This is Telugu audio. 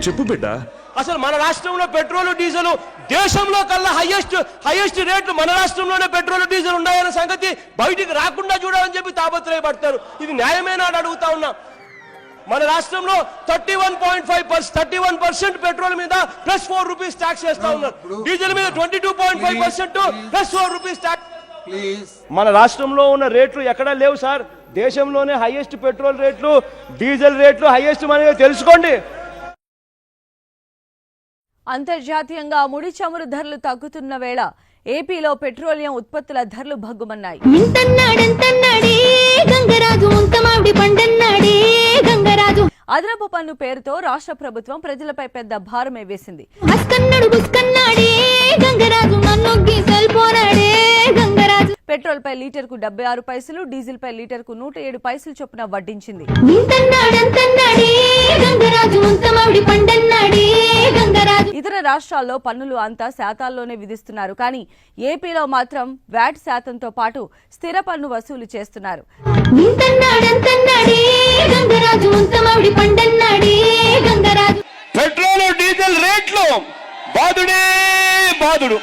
చెప్పు బిడ్డ. అసలు మన రాష్ట్రంలో పెట్రోల్ డీజిల్ దేశంలో కల్లా హైయెస్ట్ రేట్లు మన రాష్ట్రంలోనే పెట్రోల్ డీజిల్ ఉన్నాయన్న సంగతి బయటికి రాకుండా చూడాలని చెప్పి తాపత్రయపడతారు. ఇది న్యాయమేనా అని అడుగుతా ఉన్నా. మన రాష్ట్రంలో 31% పెట్రోల్ మీద +4 ట్యాక్స్ చేస్తా ఉన్నారు. డీజిల్ మీద 22.5% +4 ట్యాక్స్. మన రాష్ట్రంలో ఉన్న రేట్లు ఎక్కడా లేవు సార్. దేశంలోనే హైయెస్ట్ పెట్రోల్ రేట్లు, డీజిల్ రేట్లు హైయెస్ట్ మనకి తెలుసుకోండి. అంతర్జాతీయంగా ముడి చమురు ధరలు తగ్గుతున్న వేళ ఏపీలో పెట్రోలియం ఉత్పత్తుల ధరలు భగ్గుమన్నాయి. అదనపు పన్ను పేరుతో రాష్ట్ర ప్రభుత్వం ప్రజలపై పెద్ద భారమే వేసింది. పెట్రోల్ పై లీటర్ కు 76 పైసలు, డీజిల్ పై లీటర్ కు 107 పైసలు చొప్పున వడ్డించింది. ఇతర రాష్ట్రాల్లో పన్నులు అంతా శాతాల్లోనే విధిస్తున్నారు. కానీ ఏపీలో మాత్రం వ్యాట్ శాతంతో పాటు స్థిర పన్ను వసూలు చేస్తున్నారు. పెట్రోల్ డీజిల్ రేట్లు బాదుడే బాదుడు.